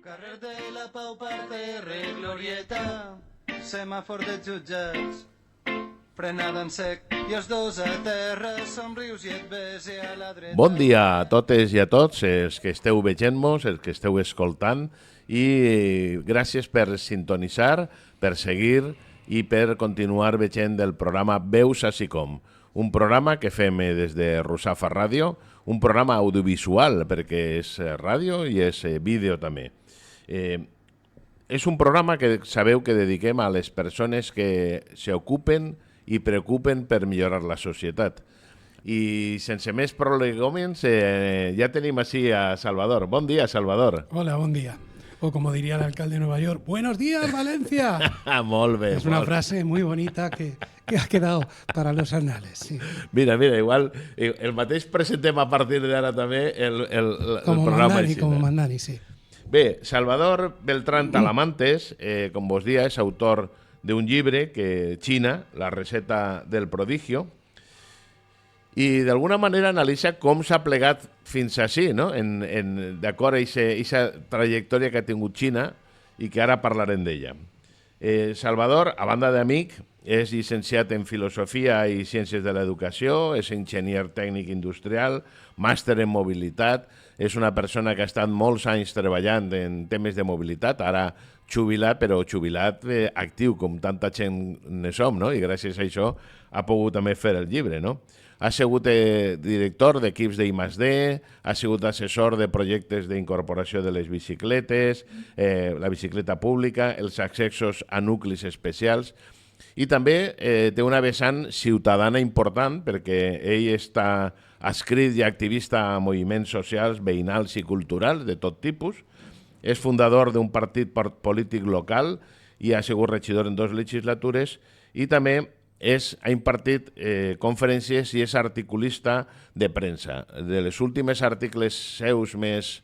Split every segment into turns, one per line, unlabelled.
Carrer de la Pau, parterre, glorieta, semàfor de jutjats, frenada en sec i els dos a terra, somrius i et bese a la dreta.
Bon dia a totes i a tots els que esteu veient-nos, els que esteu escoltant, i gràcies per sintonitzar, per seguir i per continuar veient el programa Veus a SICOM, un programa que fem des de Rusafa Ràdio, un programa audiovisual perquè és ràdio i és vídeo també. És un programa que sabeu que dediquem a les persones que s'ocupen i preocupen per millorar la societat. I sense més prolegòmens, ja tenim així a Salvador. Bon dia, Salvador.
Hola, bon dia. O como diría el alcalde de Nueva York, ¡buenos días, Valencia!
Molt bé.
Es una frase muy bonita que ha quedado para los anales. Sí.
Mira, igual el mateix presentem a partir d'ara també el programa.
Como Mandani, sí.
Bé, Salvador Beltrán Talamantes, com vos dia, és autor d'un llibre que Xina, la receta del prodigio, i d'alguna manera analitza com s'ha plegat fins així, no? D'acord a aquesta trajectòria que ha tingut Xina i que ara parlarem d'ella. Salvador, a banda d'amic, és llicenciat en Filosofia i Ciències de l'Educació, és enginyer tècnic industrial, màster en mobilitat, és una persona que ha estat molts anys treballant en temes de mobilitat, ara jubilat, però jubilat actiu, com tanta gent ne som, no? I gràcies a això ha pogut també fer el llibre, no? Ha sigut director d'equips d'I+D, ha sigut assessor de projectes d'incorporació de les bicicletes, la bicicleta pública, els accessos a nuclis especials, i també té una vessant ciutadana important perquè ell està adscrit i activista a moviments socials, veïnals i culturals de tot tipus, és fundador d'un partit polític local i ha sigut regidor en 2 legislatures i també ha impartit conferències i és articulista de premsa. De les últimes articles seus més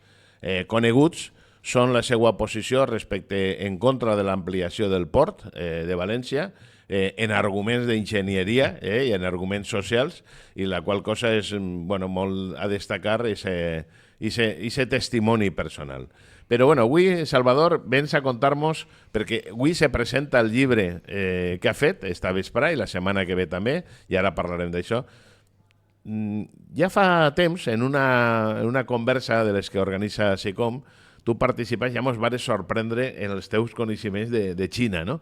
coneguts són la seva posició respecte en contra de l'ampliació del port de València, en arguments d'enginyeria i en arguments socials, i la qual cosa és molt a destacar aquest testimoni personal. Però avui, Salvador, vens a contar-nos, perquè avui se presenta el llibre que ha fet esta vespre i la setmana que ve també, i ara parlarem d'això. Ja fa temps, en una conversa de les que organitza SICOM, tu participes, ja mos vas sorprendre en els teus coneixements de Xina, no?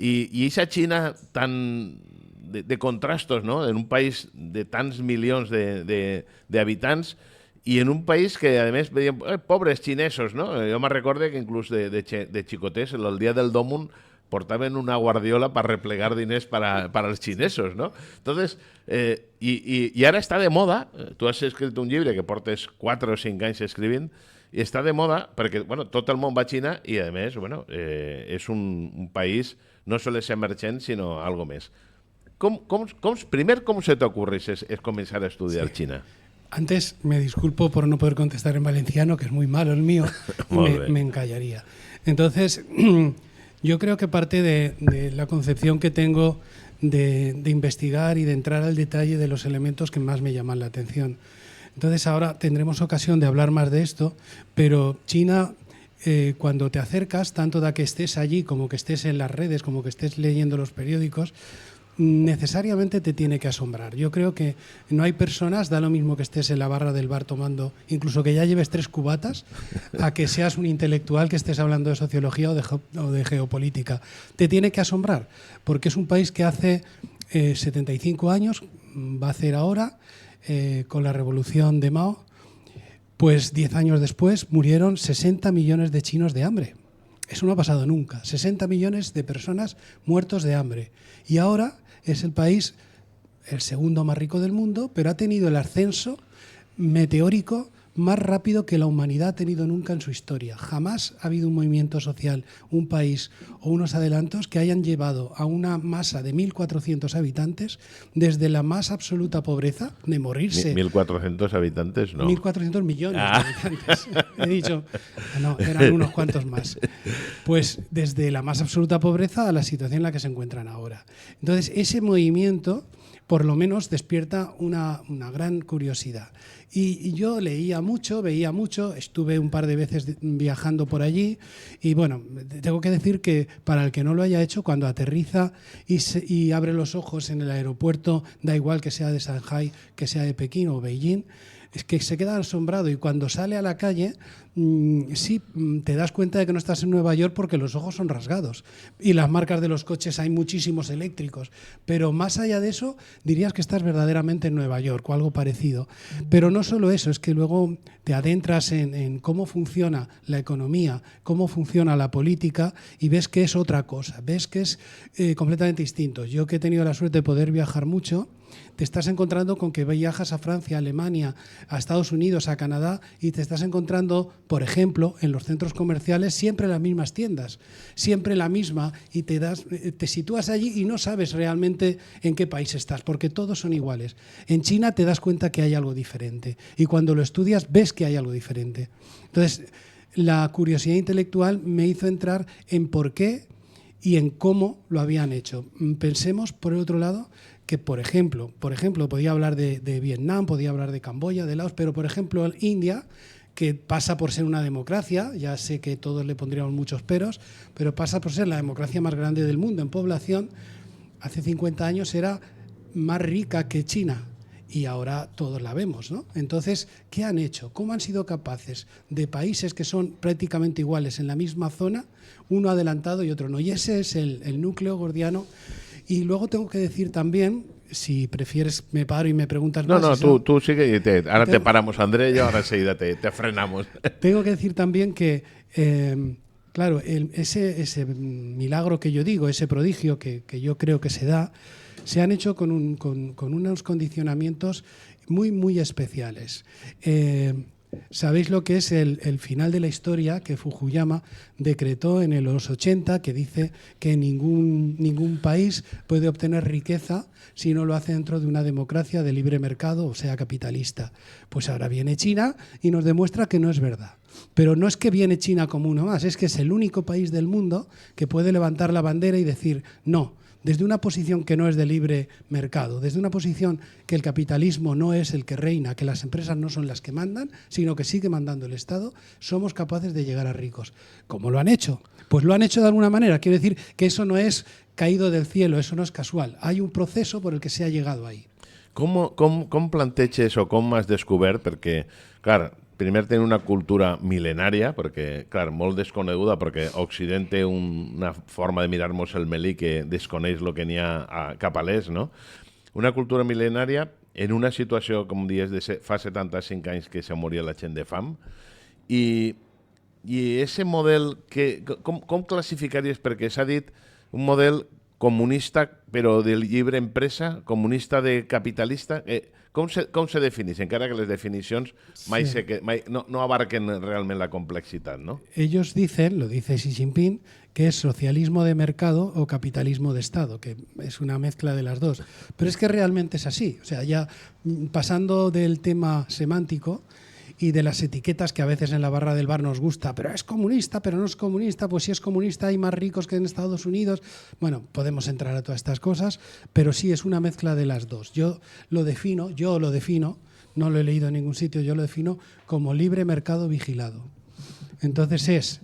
I aquesta Xina tan de contrastos, no? En un país de tants milions d'habitants i en un país que, a més, veiem pobres xinesos, no? Jo me recordo que inclús de xicotés, el dia del Domun, portaven una guardiola per replegar diners para els xinesos, no? Entonces, i ara està de moda, tu has escrit un llibre que portes 4 o 5 anys escrivint, i està de moda perquè tot el món va a Xina i, a més, és un país no sols emergent, sinó algo més. Primer, ¿cómo se te ocurre es comenzar a estudiar China?
Antes me disculpo por no poder contestar en valenciano, que es muy malo el mío, me encallaría. Entonces, yo creo que parte de la concepción que tengo de investigar y de entrar al detalle de los elementos que más me llaman la atención. Entonces ahora tendremos ocasión de hablar más de esto, pero China, cuando te acercas, tanto da que estés allí como que estés en las redes, como que estés leyendo los periódicos, necesariamente te tiene que asombrar. Yo creo que no hay personas, da lo mismo que estés en la barra del bar tomando, incluso que ya lleves 3 cubatas, a que seas un intelectual que estés hablando de sociología o de geopolítica. Te tiene que asombrar, porque es un país que hace 75 años, va a hacer ahora, con la revolución de Mao, pues 10 años después murieron 60 millones de chinos de hambre. Eso no ha pasado nunca. 60 millones de personas muertos de hambre. Y ahora es el país el segundo más rico del mundo, pero ha tenido el ascenso meteórico más rápido que la humanidad ha tenido nunca en su historia. Jamás ha habido un movimiento social, un país o unos adelantos que hayan llevado a una masa de 1.400 habitantes desde la más absoluta pobreza de morirse.
1.400 habitantes, no.
1.400 millones de habitantes. He dicho, no, eran unos cuantos más. Pues desde la más absoluta pobreza a la situación en la que se encuentran ahora. Entonces, ese movimiento por lo menos despierta una gran curiosidad. Y yo leía mucho, veía mucho, estuve un par de veces viajando por allí y bueno, tengo que decir que para el que no lo haya hecho, cuando aterriza y abre los ojos en el aeropuerto, da igual que sea de Shanghái, que sea de Pekín o Beijing, es que se queda asombrado y cuando sale a la calle sí te das cuenta de que no estás en Nueva York porque los ojos son rasgados y las marcas de los coches hay muchísimos eléctricos, pero más allá de eso dirías que estás verdaderamente en Nueva York o algo parecido. Pero no solo eso, es que luego te adentras en cómo funciona la economía, cómo funciona la política y ves que es otra cosa, ves que es completamente distinto. Yo que he tenido la suerte de poder viajar mucho, te estás encontrando con que viajas a Francia, a Alemania, a Estados Unidos, a Canadá y te estás encontrando, por ejemplo, en los centros comerciales siempre las mismas tiendas, siempre la misma y te sitúas allí y no sabes realmente en qué país estás porque todos son iguales. En China te das cuenta que hay algo diferente y cuando lo estudias ves que hay algo diferente. Entonces, la curiosidad intelectual me hizo entrar en por qué y en cómo lo habían hecho. Pensemos, por el otro lado, que, por ejemplo, podía hablar de Vietnam, podía hablar de Camboya, de Laos, pero, por ejemplo, India, que pasa por ser una democracia, ya sé que todos le pondríamos muchos peros, pero pasa por ser la democracia más grande del mundo en población, hace 50 años era más rica que China. Y ahora todos la vemos, ¿no? Entonces, ¿qué han hecho? ¿Cómo han sido capaces de países que son prácticamente iguales en la misma zona, uno adelantado y otro no? Y ese es el núcleo gordiano. Y luego tengo que decir también, si prefieres me paro y me preguntas más.
No, tú sigue y ahora te paramos, André, y ahora enseguida te frenamos.
Tengo que decir también que, claro, ese milagro que yo digo, ese prodigio que yo creo que se da, se han hecho con unos condicionamientos muy, muy especiales. ¿Sabéis lo que es el final de la historia que Fukuyama decretó en los 80, que dice que ningún país puede obtener riqueza si no lo hace dentro de una democracia de libre mercado, o sea, capitalista? Pues ahora viene China y nos demuestra que no es verdad. Pero no es que viene China como uno más, es que es el único país del mundo que puede levantar la bandera y decir no. Desde una posición que no es de libre mercado, desde una posición que el capitalismo no es el que reina, que las empresas no son las que mandan, sino que sigue mandando el Estado, somos capaces de llegar a ricos. ¿Cómo lo han hecho? Pues lo han hecho de alguna manera. Quiero decir que eso no es caído del cielo, eso no es casual. Hay un proceso por el que se ha llegado ahí.
Com planteges o com has descobert? Perquè, clar, primer tenen una cultura mil·lenària, perquè, clar, molt desconeguda, perquè Occident té una forma de mirar-nos el melí que desconeix el que n'hi ha cap a l'est, no? Una cultura mil·lenària en una situació, com dius, de fa 75 anys que se moria la gent de fam, i ese model, com classificaries? Perquè s'ha dit un model comunista, però de lliure empresa, comunista de capitalista. Com se defineix? Encara que les definicions mai no abarquen realment la complexitat, ¿no?
Ellos dicen, lo dice Xi Jinping, que es socialismo de mercado o capitalismo de Estado, que es una mezcla de las dos. Pero es que realmente es así. O sea, ya pasando del tema semántico y de las etiquetas que a veces en la barra del bar nos gusta, pero es comunista, pero no es comunista, pues si es comunista hay más ricos que en Estados Unidos. Bueno, podemos entrar a todas estas cosas, pero sí es una mezcla de las dos. Yo lo defino, no lo he leído en ningún sitio, yo lo defino como libre mercado vigilado. Entonces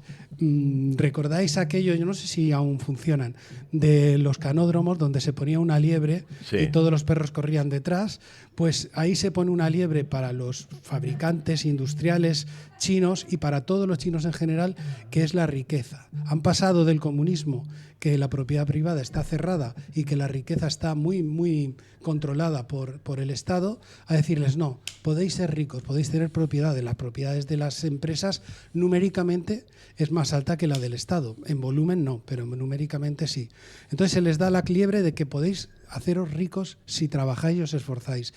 ¿recordáis aquello, yo no sé si aún funcionan, de los canódromos donde se ponía una liebre y todos los perros corrían detrás? Pues ahí se pone una liebre para los fabricantes industriales chinos y para todos los chinos en general, que es la riqueza. Han pasado del comunismo, que la propiedad privada está cerrada y que la riqueza está muy, muy controlada por el Estado, a decirles no, podéis ser ricos, podéis tener propiedades. Las propiedades de las empresas numéricamente es más alta que la del Estado. En volumen no, pero numéricamente sí. Entonces se les da la liebre de que podéis haceros ricos si trabajáis y os esforzáis.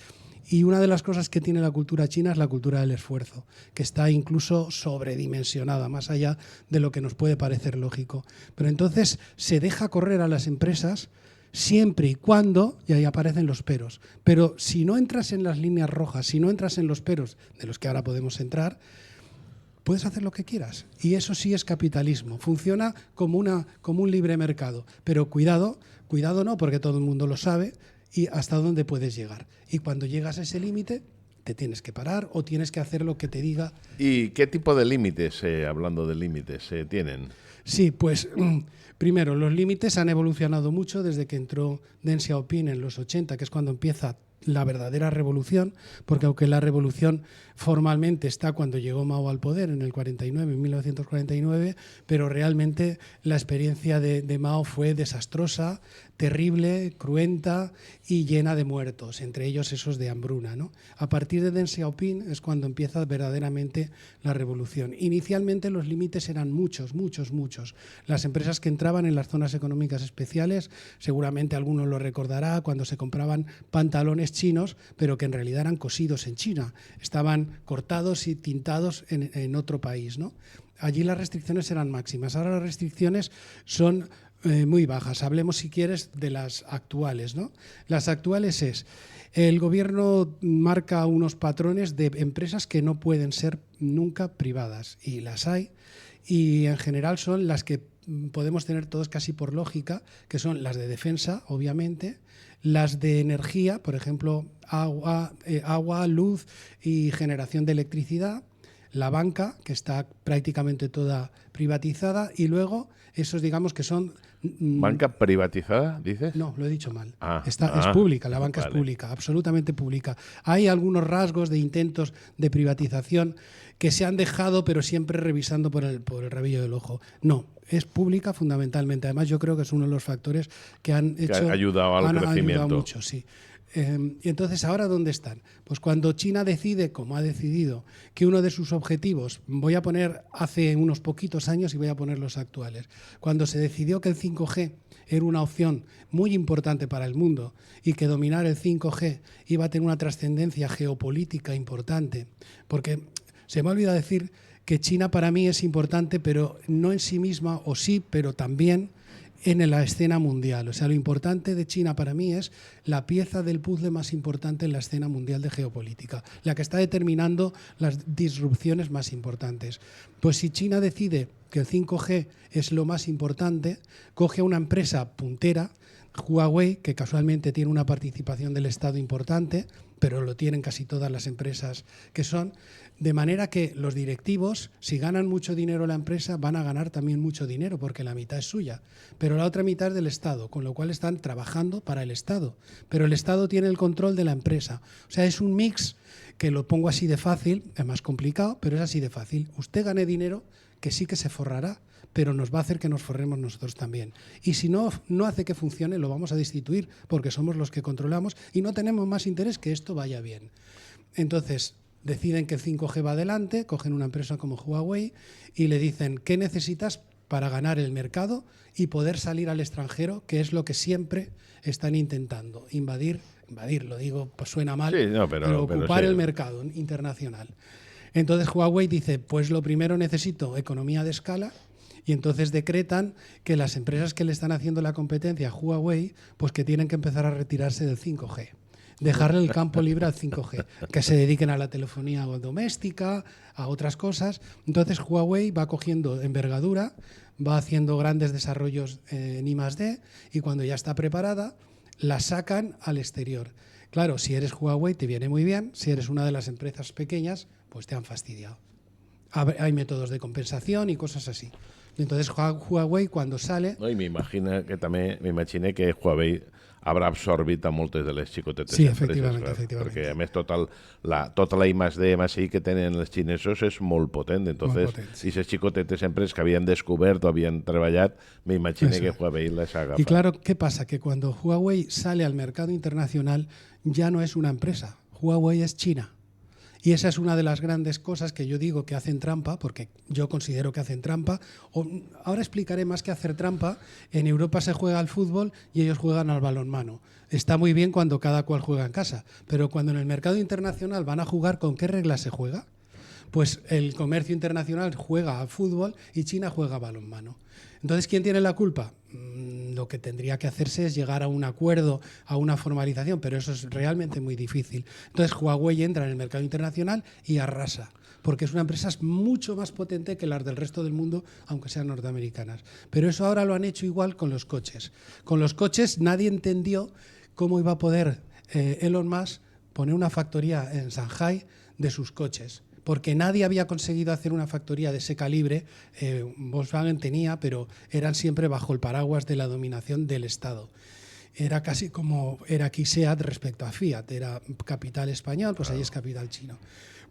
Y una de las cosas que tiene la cultura china es la cultura del esfuerzo, que está incluso sobredimensionada, más allá de lo que nos puede parecer lógico. Pero entonces se deja correr a las empresas siempre y cuando, y ahí aparecen los peros. Pero si no entras en las líneas rojas, si no entras en los peros, de los que ahora podemos entrar, puedes hacer lo que quieras. Y eso sí es capitalismo. Funciona como un libre mercado. Pero cuidado no, porque todo el mundo lo sabe. y hasta dónde puedes llegar. Y cuando llegas a ese límite, te tienes que parar o tienes que hacer lo que te diga.
¿Y qué tipo de límites, hablando de límites, tienen?
Sí, pues primero, los límites han evolucionado mucho desde que entró Deng Xiaoping en los 80, que es cuando empieza la verdadera revolución, porque aunque la revolución formalmente está cuando llegó Mao al poder en el 49, en 1949, pero realmente la experiencia de Mao fue desastrosa, terrible, cruenta y llena de muertos, entre ellos esos de hambruna, ¿no? A partir de Deng Xiaoping es cuando empieza verdaderamente la revolución. Inicialmente los límites eran muchos. Las empresas que entraban en las zonas económicas especiales, seguramente alguno lo recordará, cuando se compraban pantalones chinos, pero que en realidad eran cosidos en China, estaban cortados y tintados en otro país, ¿no? Allí las restricciones eran máximas, ahora las restricciones son muy bajas. Hablemos, si quieres, de las actuales, ¿no? Las actuales es, el gobierno marca unos patrones de empresas que no pueden ser nunca privadas, y las hay, y en general son las que podemos tener todos casi por lógica, que son las de defensa, obviamente, las de energía, por ejemplo, agua, luz y generación de electricidad, la banca, que está prácticamente toda privatizada, y luego esos, digamos, que son...
¿Banca privatizada, dices?
No, lo he dicho mal. Es
Ah,
pública, la banca
vale.
es pública, absolutamente pública. Hay algunos rasgos de intentos de privatización que se han dejado, pero siempre revisando por el rabillo del ojo. No, es pública fundamentalmente. Además, yo creo que es uno de los factores que han hecho...
ha ayudado al crecimiento.
Ayudado mucho, sí. Y entonces, ¿ahora dónde están? Pues cuando China decide, como ha decidido, que uno de sus objetivos, voy a poner hace unos poquitos años y voy a poner los actuales, cuando se decidió que el 5G era una opción muy importante para el mundo y que dominar el 5G iba a tener una trascendencia geopolítica importante, porque se me ha olvidado decir que China para mí es importante, pero no en sí misma, o sí, pero también en la escena mundial. O sea, lo importante de China para mí es la pieza del puzzle más importante en la escena mundial de geopolítica, la que está determinando las disrupciones más importantes. Pues si China decide que el 5G es lo más importante, coge a una empresa puntera, Huawei, que casualmente tiene una participación del Estado importante, pero lo tienen casi todas las empresas que son, de manera que los directivos, si ganan mucho dinero la empresa, van a ganar también mucho dinero, porque la mitad es suya, pero la otra mitad es del Estado, con lo cual están trabajando para el Estado, pero el Estado tiene el control de la empresa. O sea, es un mix que lo pongo así de fácil, es más complicado, pero es así de fácil. Usted gane dinero, que sí que se forrará, pero nos va a hacer que nos forremos nosotros también. Y si no hace que funcione, lo vamos a destituir, porque somos los que controlamos y no tenemos más interés que esto vaya bien. Entonces, deciden que el 5G va adelante, cogen una empresa como Huawei y le dicen, ¿qué necesitas para ganar el mercado y poder salir al extranjero? Que es lo que siempre están intentando, invadir, lo digo, pues suena mal,
sí, no,
pero ocupar
sí,
el mercado internacional. Entonces Huawei dice, pues lo primero necesito economía de escala, y entonces decretan que las empresas que le están haciendo la competencia a Huawei, pues que tienen que empezar a retirarse del 5G. Dejarle el campo libre al 5G, que se dediquen a la telefonía doméstica, a otras cosas. Entonces Huawei va cogiendo envergadura, va haciendo grandes desarrollos en I+D, y cuando ya está preparada, la sacan al exterior. Claro, si eres Huawei te viene muy bien, si eres una de las empresas pequeñas, pues te han fastidiado. Hay métodos de compensación y cosas así. Entonces Huawei, cuando sale...
No, i m'imagino que Huawei haurà absorbit a moltes de les xicotetes
sí,
empreses.
efectivament.
Perquè, a més, tota la I+D, I+I que tenen els xinesos és molt potent. Entonces,
molt potent, sí.
I les xicotetes empreses que havien descobert o havien treballat, m'imagino que Huawei les ha agafat.
Y claro, ¿qué pasa? Que cuando Huawei sale al mercado internacional ya no es una empresa. Huawei es China. Y esa es una de las grandes cosas que yo digo que hacen trampa, porque yo considero que hacen trampa. Ahora explicaré más que hacer trampa. En Europa se juega al fútbol y ellos juegan al balonmano. Está muy bien cuando cada cual juega en casa, pero cuando en el mercado internacional van a jugar, ¿con qué reglas se juega? Pues el comercio internacional juega al fútbol y China juega a balonmano. Entonces, ¿quién tiene la culpa? Lo que tendría que hacerse es llegar a un acuerdo, a una formalización, pero eso es realmente muy difícil. Entonces, Huawei entra en el mercado internacional y arrasa, porque es una empresa mucho más potente que las del resto del mundo, aunque sean norteamericanas. Pero eso ahora lo han hecho igual con los coches. Con los coches nadie entendió cómo iba a poder Elon Musk poner una factoría en Shanghai de sus coches, porque nadie había conseguido hacer una factoría de ese calibre. Volkswagen tenía, pero eran siempre bajo el paraguas de la dominación del Estado. Era casi como era aquí SEAT respecto a Fiat, era capital español, pues ahí es capital chino.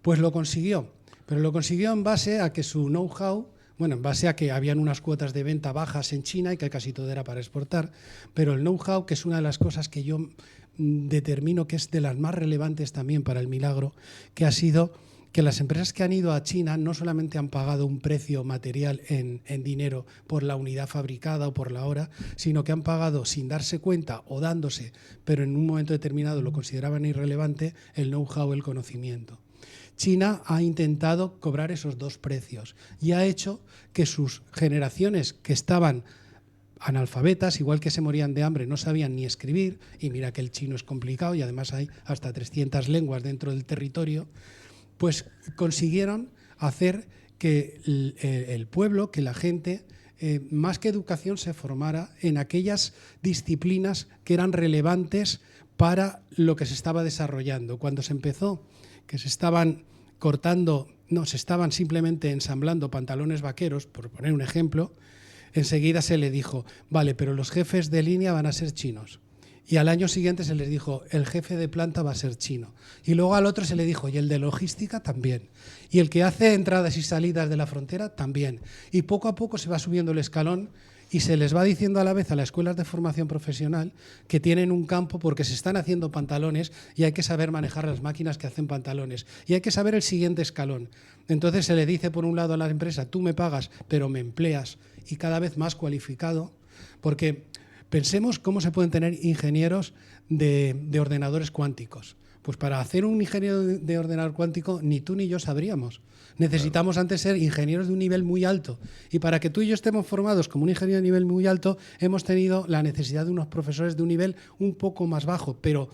Pues lo consiguió, pero lo consiguió en base a que su know-how, bueno, en base a que habían unas cuotas de venta bajas en China y que casi todo era para exportar, pero el know-how, que es una de las cosas que yo determino que es de las más relevantes también para el milagro, que ha sido que las empresas que han ido a China no solamente han pagado un precio material en dinero por la unidad fabricada o por la hora, sino que han pagado sin darse cuenta o dándose, pero en un momento determinado lo consideraban irrelevante, el know-how, el conocimiento. China ha intentado cobrar esos dos precios y ha hecho que sus generaciones que estaban analfabetas, igual que se morían de hambre, no sabían ni escribir, y mira que el chino es complicado y además hay hasta 300 lenguas dentro del territorio, pues consiguieron hacer que el pueblo, que la gente, más que educación, se formara en aquellas disciplinas que eran relevantes para lo que se estaba desarrollando. Cuando se empezó, que se estaban cortando, no, se estaban simplemente ensamblando pantalones vaqueros, por poner un ejemplo, enseguida se le dijo, vale, pero los jefes de línea van a ser chinos. Y al año siguiente se les dijo, el jefe de planta va a ser chino. Y luego al otro se le dijo, y el de logística también. Y el que hace entradas y salidas de la frontera también. Y poco a poco se va subiendo el escalón y se les va diciendo a la vez a las escuelas de formación profesional que tienen un campo porque se están haciendo pantalones y hay que saber manejar las máquinas que hacen pantalones. Y hay que saber el siguiente escalón. Entonces se le dice por un lado a la empresa, tú me pagas, pero me empleas, y cada vez más cualificado, porque pensemos cómo se pueden tener ingenieros de ordenadores cuánticos. Pues para hacer un ingeniero de ordenador cuántico ni tú ni yo sabríamos. Necesitamos antes ser ingenieros de un nivel muy alto. Y para que tú y yo estemos formados como un ingeniero de nivel muy alto, hemos tenido la necesidad de unos profesores de un nivel un poco más bajo. Pero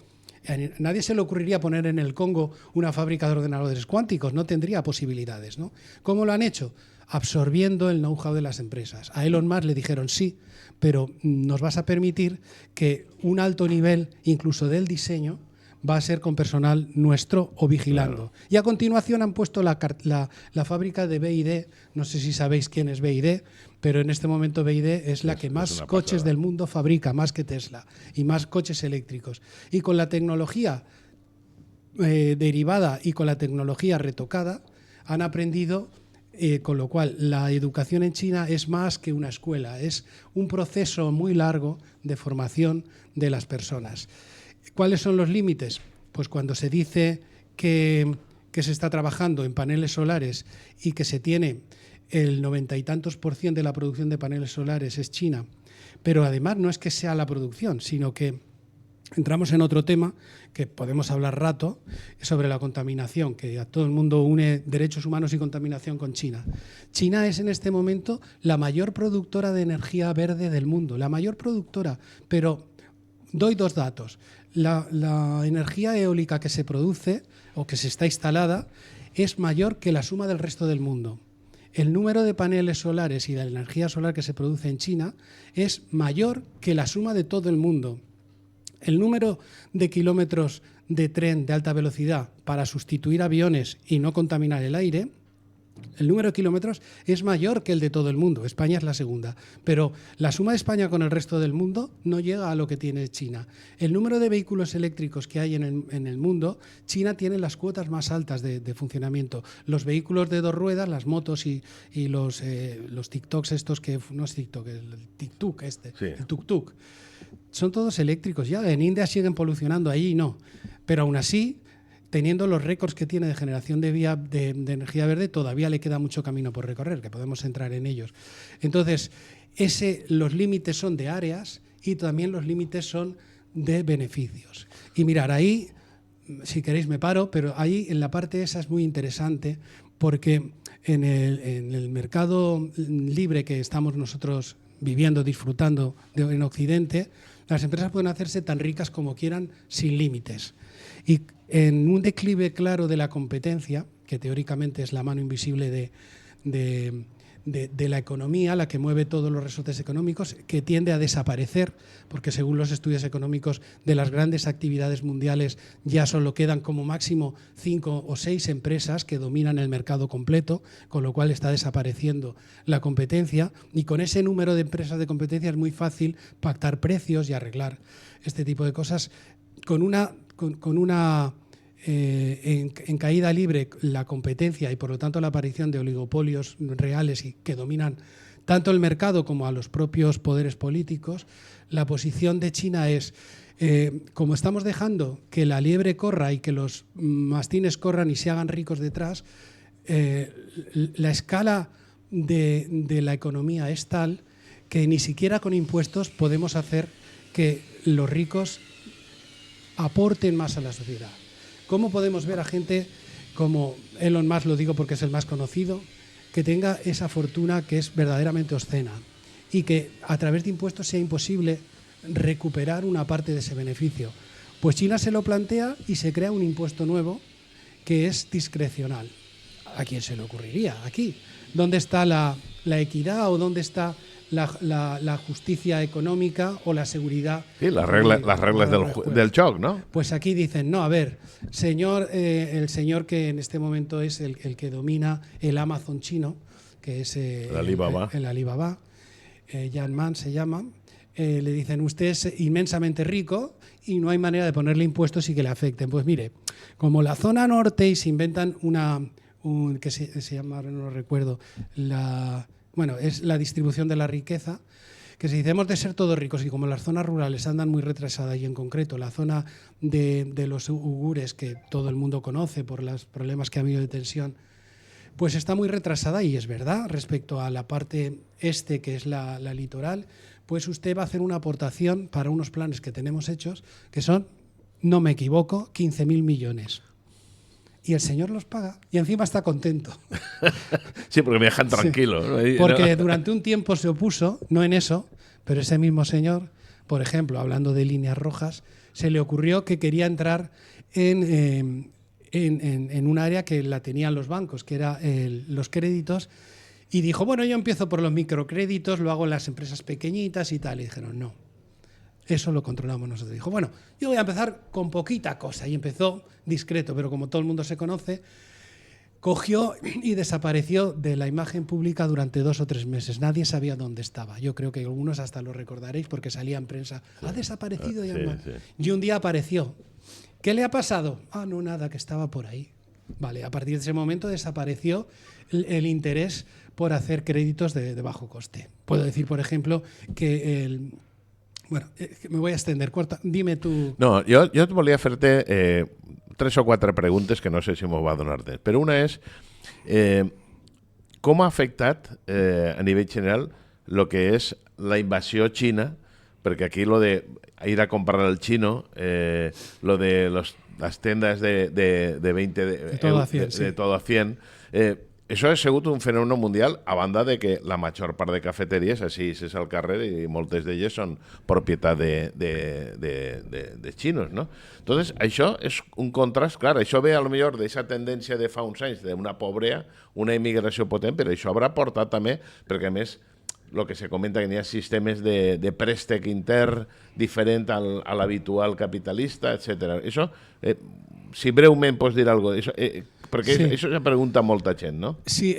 a nadie se le ocurriría poner en el Congo una fábrica de ordenadores cuánticos. No tendría posibilidades, ¿no? ¿Cómo lo han hecho? Absorbiendo el know-how de las empresas. A Elon Musk le dijeron sí, pero nos vas a permitir que un alto nivel, incluso del diseño, va a ser con personal nuestro o vigilando. Claro. Y a continuación han puesto la fábrica de BYD, no sé si sabéis quién es BYD, pero en este momento BYD es la que más coches del mundo fabrica, más que Tesla, y más coches eléctricos. Y con la tecnología derivada y con la tecnología retocada han aprendido. Con lo cual, la educación en China es más que una escuela, es un proceso muy largo de formación de las personas. ¿Cuáles son los límites? Pues cuando se dice que se está trabajando en paneles solares y que se tiene el 90 y tantos % de la producción de paneles solares es China, pero además no es que sea la producción, sino que entramos en otro tema que podemos hablar rato sobre la contaminación, que a todo el mundo une derechos humanos y contaminación con China. China es en este momento la mayor productora de energía verde del mundo, la mayor productora, pero doy dos datos. La energía eólica que se produce o que se está instalada es mayor que la suma del resto del mundo. El número de paneles solares y la energía solar que se produce en China es mayor que la suma de todo el mundo. El número de kilómetros de tren de alta velocidad para sustituir aviones y no contaminar el aire, el número de kilómetros es mayor que el de todo el mundo. España es la segunda. Pero la suma de España con el resto del mundo no llega a lo que tiene China. El número de vehículos eléctricos que hay en el mundo, China tiene las cuotas más altas de funcionamiento. Los vehículos de dos ruedas, las motos y los TikToks estos que... No es TikTok, el tuk-tuk este, sí. El tuk-tuk. Son todos eléctricos ya. En India siguen polucionando, allí no. Pero aún así, teniendo los récords que tiene de generación de energía verde, todavía le queda mucho camino por recorrer, que podemos entrar en ellos. Entonces, los límites son de áreas y también los límites son de beneficios. Y mirar, ahí, si queréis me paro, pero ahí en la parte esa es muy interesante porque en el mercado libre que estamos nosotros viviendo, disfrutando en Occidente, las empresas pueden hacerse tan ricas como quieran sin límites. Y en un declive claro de la competencia, que teóricamente es la mano invisible de de la economía, la que mueve todos los resortes económicos, que tiende a desaparecer, porque según los estudios económicos de las grandes actividades mundiales ya solo quedan como máximo 5 o 6 empresas que dominan el mercado completo, con lo cual está desapareciendo la competencia, y con ese número de empresas de competencia es muy fácil pactar precios y arreglar este tipo de cosas. Con una en caída libre la competencia y por lo tanto la aparición de oligopolios reales y que dominan tanto el mercado como a los propios poderes políticos, la posición de China es, como estamos dejando que la liebre corra y que los mastines corran y se hagan ricos detrás, la escala de la economía es tal que ni siquiera con impuestos podemos hacer que los ricos aporten más a la sociedad. ¿Cómo podemos ver a gente como Elon Musk, lo digo porque es el más conocido, que tenga esa fortuna que es verdaderamente obscena y que a través de impuestos sea imposible recuperar una parte de ese beneficio? Pues China se lo plantea y se crea un impuesto nuevo que es discrecional. ¿A quién se le ocurriría aquí? ¿Dónde está la equidad o dónde está la justicia económica o la seguridad?
Sí, las reglas del shock, ¿no?
Pues aquí dicen, no, a ver, el señor que en este momento es el que domina el Amazon chino, que es el Alibaba, Jan Man se llama, le dicen, usted es inmensamente rico y no hay manera de ponerle impuestos y que le afecten. Pues mire, como la zona norte, y se inventan que se llama, ahora no lo recuerdo, es la distribución de la riqueza, que si decimos de ser todos ricos y como las zonas rurales andan muy retrasadas, y en concreto la zona de los uigures, que todo el mundo conoce por los problemas que ha habido de tensión, pues está muy retrasada, y es verdad, respecto a la parte este, que es la litoral, pues usted va a hacer una aportación para unos planes que tenemos hechos, que son, no me equivoco, 15.000 millones. Y el señor los paga y encima está contento.
Sí, porque me dejan tranquilo.
Sí, porque durante un tiempo se opuso, no en eso, pero ese mismo señor, por ejemplo, hablando de líneas rojas, se le ocurrió que quería entrar en un área que la tenían los bancos, que era los créditos, y dijo, bueno, yo empiezo por los microcréditos, lo hago en las empresas pequeñitas y tal. Y dijeron, no, eso lo controlamos nosotros. Dijo, bueno, yo voy a empezar con poquita cosa. Y empezó discreto, pero como todo el mundo se conoce, cogió y desapareció de la imagen pública durante 2 o 3 meses. Nadie sabía dónde estaba. Yo creo que algunos hasta lo recordaréis porque salía en prensa. Sí. Ha desaparecido ya. Sí. Y un día apareció. ¿Qué le ha pasado? Ah, no, nada, que estaba por ahí. Vale, a partir de ese momento desapareció el interés por hacer créditos de bajo coste. Puedo decir, por ejemplo, que Bueno, me voy a extender. Dime tú.
No, jo volia fer-te 3 o 4 preguntes que no sé si m'ho va donar temps. Però una és, com ha afectat a nivell general el que és la invasió xina? Perquè aquí lo de ir a comprar al chino, lo de las tiendas de 20 de todo a 100, de todo a 100, això ha sigut un fenòmeno mundial, a banda de que la major part de cafeteries, així és al carrer, i moltes d'elles són propietat de xinos, no? Entonces, això és un contrast, clar, això ve a lo millor d'aquesta tendència de fa uns anys d'una pobrea, una immigració potent, però això haurà portat també, perquè a més, el que se comenta que hi ha sistemes de préstec intern diferent a l'habitual capitalista, etc. Això, si breument pots dir alguna cosa, porque sí. Eso se pregunta molta gent, ¿no?
Sí,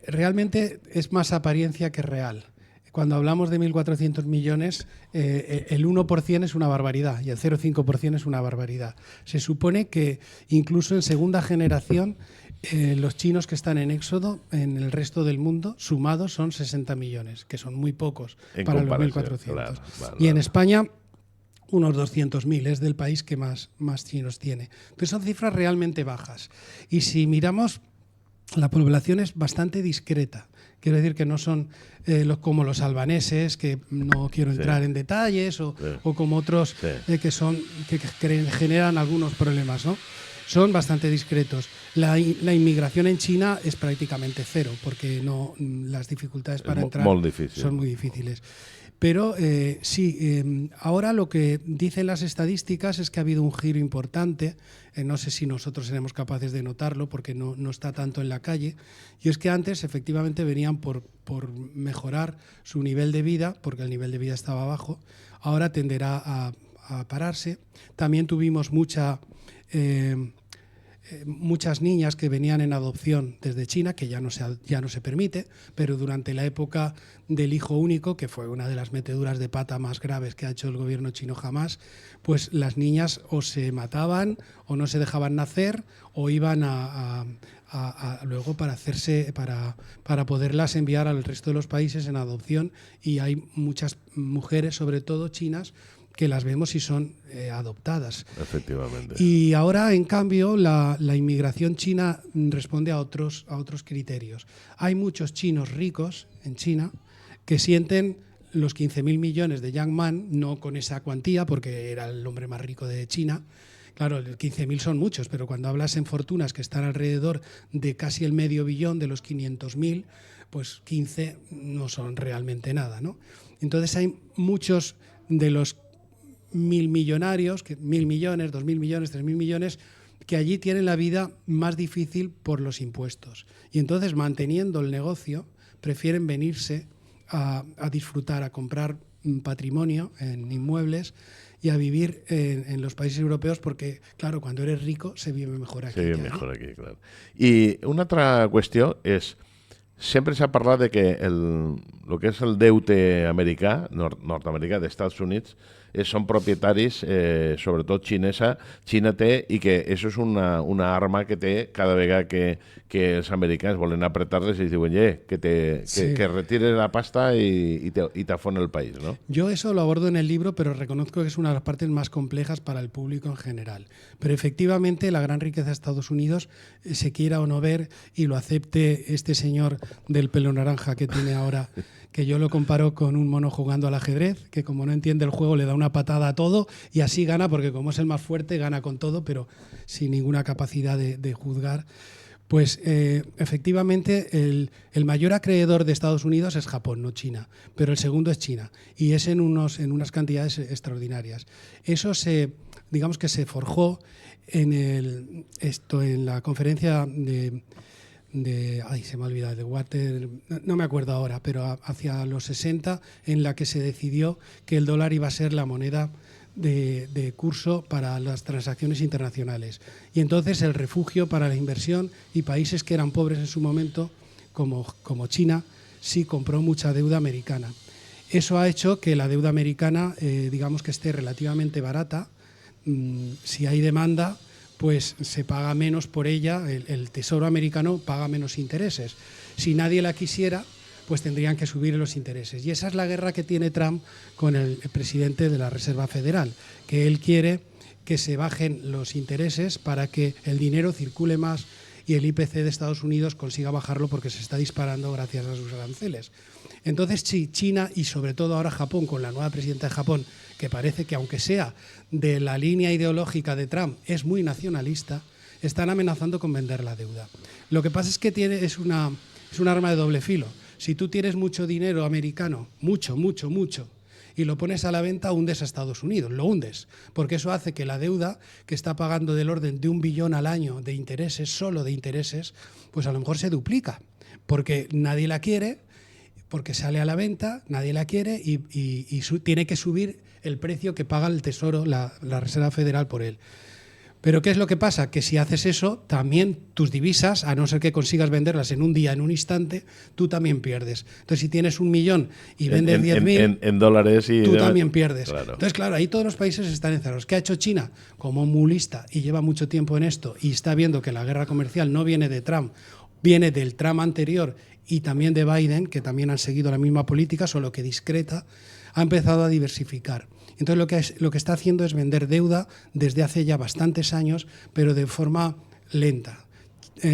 realmente es más apariencia que real. Cuando hablamos de 1.400 millones, el 1% es una barbaridad y el 0,5% es una barbaridad. Se supone que incluso en segunda generación los chinos que están en éxodo en el resto del mundo sumados son 60 millones, que son muy pocos para los 1.400. Claro. Y en España unos 200.000, es del país que más chinos tiene. Entonces son cifras realmente bajas. Y si miramos, la población es bastante discreta. Quiero decir que no son como los albaneses, que no quiero entrar en detalles, o como otros que generan algunos problemas, ¿no? Son bastante discretos. La inmigración en China es prácticamente cero, porque las dificultades para entrar son muy difíciles. Pero sí, ahora lo que dicen las estadísticas es que ha habido un giro importante, no sé si nosotros seremos capaces de notarlo porque no está tanto en la calle, y es que antes efectivamente venían por mejorar su nivel de vida, porque el nivel de vida estaba bajo, ahora tenderá a pararse. También tuvimos muchas niñas que venían en adopción desde China, que ya no se permite, pero durante la época del hijo único, que fue una de las meteduras de pata más graves que ha hecho el gobierno chino jamás, pues las niñas o se mataban o no se dejaban nacer o iban luego para poderlas enviar al resto de los países en adopción, y hay muchas mujeres, sobre todo chinas, que las vemos y son adoptadas.
Efectivamente.
Y ahora, en cambio, la inmigración china responde a otros criterios. Hay muchos chinos ricos en China que sienten los 15.000 millones de Yang Man, no con esa cuantía, porque era el hombre más rico de China. Claro, 15.000 son muchos, pero cuando hablas en fortunas que están alrededor de casi el medio billón de los 500.000, pues 15 no son realmente nada, ¿no? Entonces hay muchos de los 1.000 millonarios, 1.000 millones, 2.000 millones, 3.000 millones, que allí tienen la vida más difícil por los impuestos. Y entonces, manteniendo el negocio, prefieren venirse a disfrutar, a comprar patrimonio en inmuebles y a vivir en los países europeos, porque, claro, cuando eres rico se vive mejor aquí.
Se vive mejor aquí, claro. I una altra qüestió és, sempre s'ha parlat de que el que és el deute americà, nord-americà, dels Estats Units, són propietaris, sobretot Xina té, i que això és una arma que té cada vegada que els americans volen apretar-les i diuen que retires la pasta y te afona el país, ¿no?
Yo eso lo abordo en el libro, pero reconozco que es una de las partes más complejas para el público en general. Pero efectivamente la gran riqueza de Estados Unidos, se quiera o no ver, y lo acepte este señor del pelo naranja que tiene ahora, que yo lo comparo con un mono jugando al ajedrez, que como no entiende el juego le da una patada a todo y así gana, porque como es el más fuerte gana con todo, pero sin ninguna capacidad de juzgar. Pues efectivamente el mayor acreedor de Estados Unidos es Japón, no China, pero el segundo es China, y es en unas cantidades extraordinarias. Eso digamos que se forjó en la conferencia se me ha olvidado, de Water, no me acuerdo ahora, pero hacia los 60, en la que se decidió que el dólar iba a ser la moneda de curso para las transacciones internacionales. Y entonces el refugio para la inversión, y países que eran pobres en su momento, como China, sí compró mucha deuda americana. Eso ha hecho que la deuda americana, digamos que esté relativamente barata. Si hay demanda, pues se paga menos por ella, el Tesoro americano paga menos intereses. Si nadie la quisiera, pues tendrían que subir los intereses. Y esa es la guerra que tiene Trump con el presidente de la Reserva Federal, que él quiere que se bajen los intereses para que el dinero circule más y el IPC de Estados Unidos consiga bajarlo, porque se está disparando gracias a sus aranceles. Entonces, China y sobre todo ahora Japón, con la nueva presidenta de Japón, que parece que, aunque sea de la línea ideológica de Trump, es muy nacionalista, están amenazando con vender la deuda. Lo que pasa es que es un arma de doble filo. Si tú tienes mucho dinero americano, mucho, y lo pones a la venta, hundes a Estados Unidos, lo hundes, porque eso hace que la deuda, que está pagando del orden de 1 billón al año de intereses, solo de intereses, pues a lo mejor se duplica, porque nadie la quiere, porque sale a la venta, nadie la quiere y tiene que subir el precio que paga el Tesoro, la Reserva Federal, por él. Pero ¿qué es lo que pasa? Que si haces eso, también tus divisas, a no ser que consigas venderlas en un día, en un instante, tú también pierdes. Entonces, si tienes 1 millón y vendes 10.000,
en dólares,
tú también pierdes.
Claro.
Entonces, claro, ahí todos los países están encerrados. ¿Qué ha hecho China? Como muy lista y lleva mucho tiempo en esto y está viendo que la guerra comercial no viene de Trump, viene del Trump anterior y también de Biden, que también han seguido la misma política, solo que discreta, ha empezado a diversificar. Entonces lo que está haciendo es vender deuda desde hace ya bastantes años, pero de forma lenta.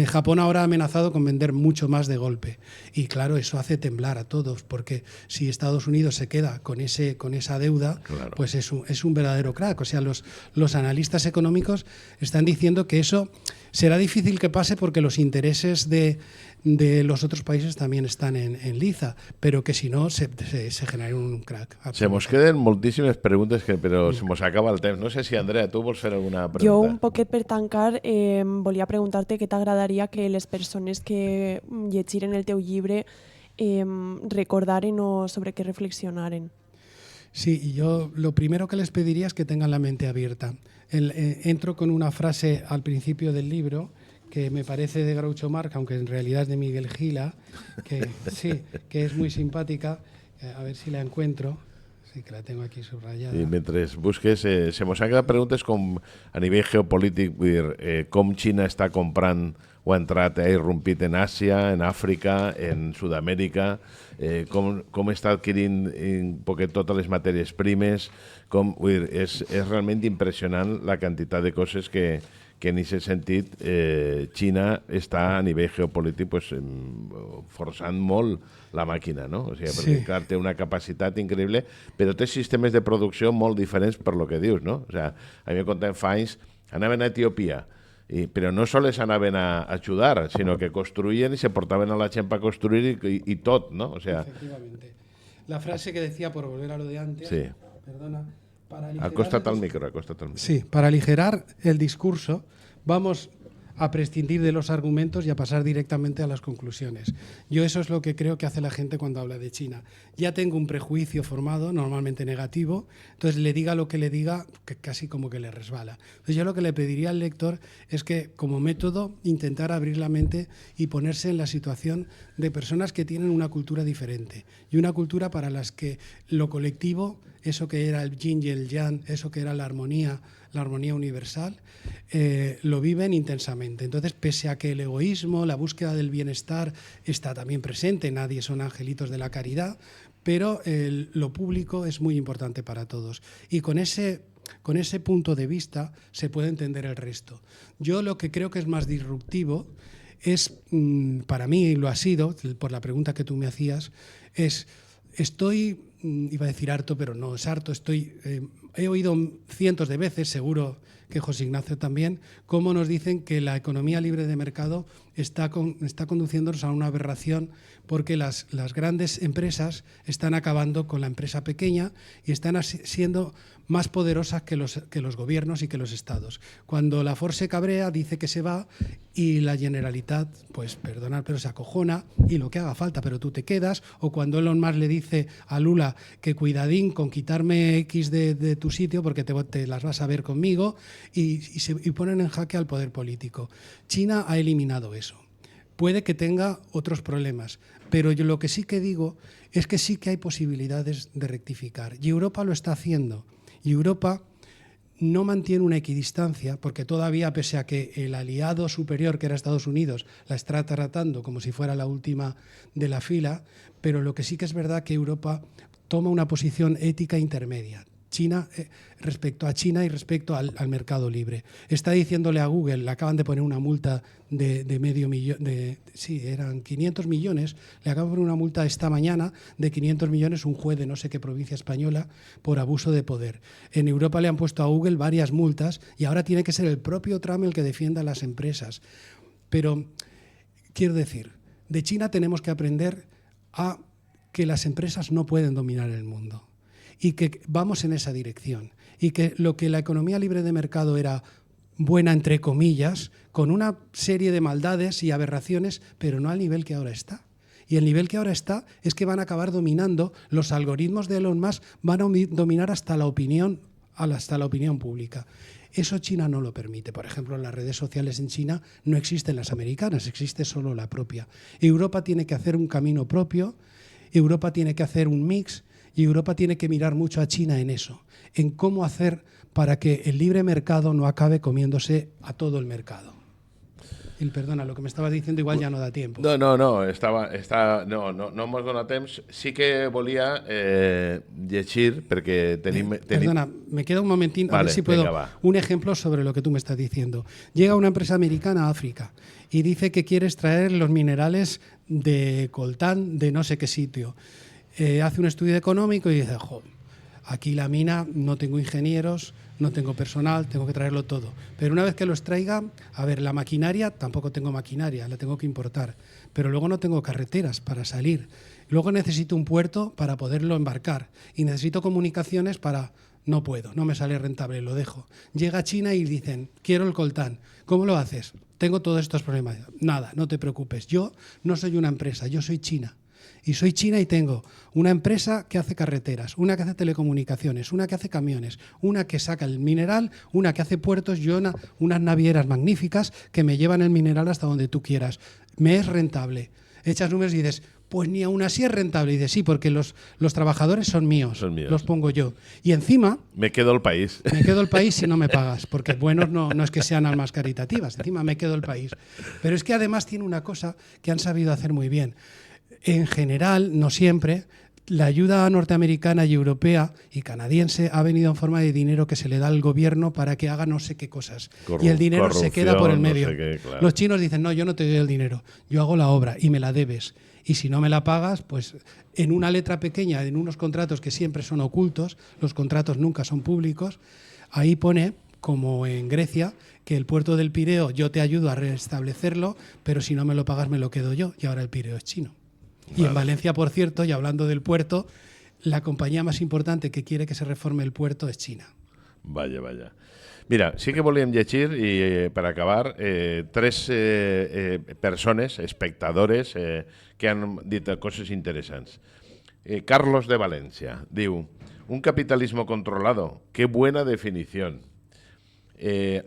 Japón ahora ha amenazado con vender mucho más de golpe. Y claro, eso hace temblar a todos, porque si Estados Unidos se queda con esa deuda,
claro,
pues es un verdadero crack. O sea, los analistas económicos están diciendo que eso será difícil que pase porque los intereses de los otros países también estan en liza, però que si no se genera un crack.
Se mos queden moltíssimes preguntes, però se mos acaba el temps. No sé si, Andrea, tu vols fer alguna pregunta?
Jo, un poquet per tancar, volia preguntar-te què t'agradaria que les persones que llegiren el teu llibre recordaren o sobre què reflexionaren.
Sí, y yo lo primero que les pediría es que tengan la mente abierta. Entro con una frase al principio del libro que me parece de Groucho Marx, aunque en realidad es de Miguel Gila, que sí, que es muy simpática. A ver si la encuentro. Sí, que la tengo aquí subrayada.
I mentre busques, se mos han quedat preguntes com a nivell geopolític, vull dir, com Xina està comprant o ha entrat, ha irrompit en Àsia, en Àfrica, en Sud-amèrica, com està adquirint un poquet totes les matèries primes, vull dir, és realment impressionant la quantitat de coses que en aquest sentit Xina està a nivell geopolític pues, forçant molt la màquina, no? O sigui, perquè clar, té una capacitat increïble, però té sistemes de producció molt diferents per lo que dius, no? O sigui, a mi me contaven fa anys, anaven a Etiòpia, però no sols anaven a ajudar, sinó que construïen i se portaven a la gent per construir i tot, no? O sea,
efectivamente. La frase que decía, por volver a lo de antes,
sí.
Perdona,
Acóstate al micro, acóstate al micro.
Sí, para aligerar el discurso vamos a prescindir de los argumentos y a pasar directamente a las conclusiones. Yo eso es lo que creo que hace la gente cuando habla de China. Ya tengo un prejuicio formado, normalmente negativo, entonces le diga lo que le diga, que casi como que le resbala. Entonces yo lo que le pediría al lector es que como método intentar abrir la mente y ponerse en la situación de personas que tienen una cultura diferente y una cultura para las que lo colectivo, eso que era el yin y el yang, eso que era la armonía universal, lo viven intensamente. Entonces, pese a que el egoísmo, la búsqueda del bienestar está también presente, nadie son angelitos de la caridad, pero lo público es muy importante para todos. Y con ese punto de vista se puede entender el resto. Yo lo que creo que es más disruptivo es, para mí, y lo ha sido, por la pregunta que tú me hacías, estoy, iba a decir harto, pero no es harto, he oído cientos de veces, seguro que José Ignacio también, cómo nos dicen que la economía libre de mercado está conduciéndonos a una aberración porque las grandes empresas están acabando con la empresa pequeña y están siendo más poderosas que los gobiernos y que los estados. Cuando la Ford se cabrea, dice que se va y la Generalitat, pues perdonad, pero se acojona y lo que haga falta, pero tú te quedas. O cuando Elon Musk le dice a Lula que cuidadín con quitarme X de tu sitio porque te las vas a ver conmigo y ponen en jaque al poder político. China ha eliminado eso. Puede que tenga otros problemas, pero yo lo que sí que digo es que sí que hay posibilidades de rectificar. Y Europa lo está haciendo. Y Europa no mantiene una equidistancia porque todavía, pese a que el aliado superior, que era Estados Unidos, la está tratando como si fuera la última de la fila, pero lo que sí que es verdad que Europa toma una posición ética intermedia. China, respecto a China y respecto al mercado libre. Está diciéndole a Google, le acaban de poner una multa de medio millón, sí, eran 500 millones, le acaban de poner una multa esta mañana de 500 millones un juez de no sé qué provincia española por abuso de poder. En Europa le han puesto a Google varias multas y ahora tiene que ser el propio Trump el que defienda a las empresas. Pero, quiero decir, de China tenemos que aprender a que las empresas no pueden dominar el mundo. Y que vamos en esa dirección. Y que lo que la economía libre de mercado era buena, entre comillas, con una serie de maldades y aberraciones, pero no al nivel que ahora está. Y el nivel que ahora está es que van a acabar dominando, los algoritmos de Elon Musk van a dominar hasta la opinión pública. Eso China no lo permite. Por ejemplo, en las redes sociales en China no existen las americanas, existe solo la propia. Europa tiene que hacer un camino propio, Europa tiene que hacer un mix. Y Europa tiene que mirar mucho a China en eso, en cómo hacer para que el libre mercado no acabe comiéndose a todo el mercado. Y perdona, lo que me estabas diciendo igual ya no da tiempo.
No, no hemos donat temps. Sí que volia llegir, perquè tenim...
Perdona, me queda un momentín, a
Vale,
ver si puedo.
venga, va.
Un ejemplo sobre lo que tú me estás diciendo. Llega una empresa americana a África y dice que quiere extraer los minerales de coltán de no sé qué sitio. Hace un estudio económico y dice, jo, aquí la mina, no tengo ingenieros, no tengo personal, tengo que traerlo todo. Pero una vez que lo extraiga, a ver, la maquinaria, tampoco tengo maquinaria, la tengo que importar. Pero luego no tengo carreteras para salir. Luego necesito un puerto para poderlo embarcar. Y necesito comunicaciones para... No puedo, no me sale rentable, lo dejo. Llega a China y dicen, quiero el coltán. ¿Cómo lo haces? Tengo todos estos problemas. Nada, no te preocupes. Yo no soy una empresa, yo soy China. Y soy China y tengo una empresa que hace carreteras, una que hace telecomunicaciones, una que hace camiones, una que saca el mineral, una que hace puertos y unas navieras magníficas que me llevan el mineral hasta donde tú quieras. Me es rentable. Echas números y dices, pues ni aún así es rentable. Y dices, sí, porque los trabajadores son míos, los pongo yo. Y encima...
Me quedo el país.
Me quedo el país si no me pagas, porque buenos no es que sean almas caritativas, encima me quedo el país. Pero es que además tiene una cosa que han sabido hacer muy bien. En general, no siempre, la ayuda norteamericana y europea y canadiense ha venido en forma de dinero que se le da al gobierno para que haga no sé qué cosas. Y el dinero se queda por el medio.
No sé qué, claro.
Los chinos dicen, no, yo no te doy el dinero, yo hago la obra y me la debes. Y si no me la pagas, pues en una letra pequeña, en unos contratos que siempre son ocultos, los contratos nunca son públicos, ahí pone, como en Grecia, que el puerto del Pireo yo te ayudo a restablecerlo, pero si no me lo pagas me lo quedo yo, y ahora el Pireo es chino. Vale. Y en Valencia, por cierto, y hablando del puerto, la compañía más importante que quiere que se reforme el puerto es China.
Vaya. Mira, sí que volíem llegir, i per acabar, tres persones, espectadores, que han dit coses interessants. Carlos de Valencia diu, un capitalismo controlado, qué buena definición.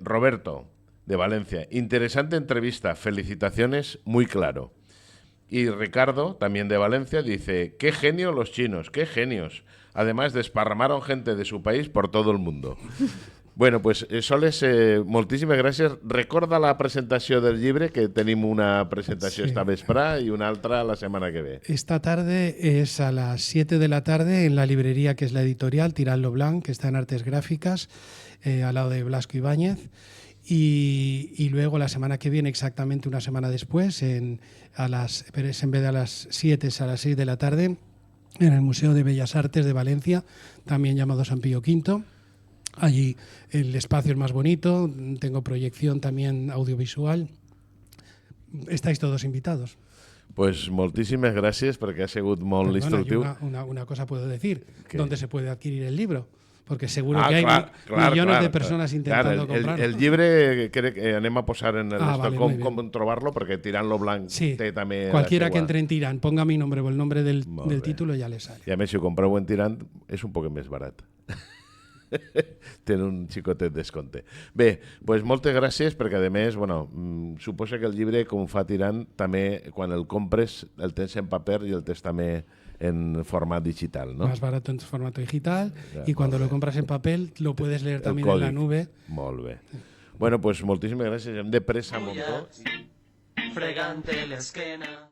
Roberto de Valencia, interesante entrevista, felicitaciones, muy claro. Y Ricardo, también de Valencia, dice, qué genio los chinos, qué genios. Además, desparramaron gente de su país por todo el mundo. Bueno, pues, Soles, moltíssimes gràcies. Recorda la presentació del llibre, que tenim una presentació esta vesprà y una altra la semana que ve.
Esta tarde es a las 7 de la tarde en la librería que es la editorial, Tirant lo Blanc, que está en Artes Gráficas, al lado de Blasco Ibáñez. Y luego la semana que viene, exactamente una semana después, pero es en vez de a las 7, es a las 6 de la tarde, en el Museo de Bellas Artes de Valencia, también llamado San Pío V. Allí el espacio es más bonito, tengo proyección también audiovisual. Estáis todos invitados.
Pues moltíssimes gràcies perquè ha sigut molt instructiu.
Una cosa puedo decir, ¿dónde se puede adquirir el libro? Porque seguro que hay millones de persones intentando comprarlo.
El llibre crec que anem a posar en com trobar-lo, perquè Tirant lo Blanc té també...
Cualquiera que entre en Tirant, ponga mi nombre o el nombre del título ya le sale.
I a més, si ho compreu en Tirant, és un poc més barat. Tenen un xicotet descompte. Bé, doncs moltes gràcies, perquè a més, suposa que el llibre, com fa Tirant, també quan el compres el tens en paper i el tens també en format digital, ¿no?
Más barato en formato digital, y cuando lo compras en papel lo puedes leer también en la nube.
Molt bé. Bueno, pues moltíssimes gràcies. Hem de pressa un montó.
Fregante l'esquena.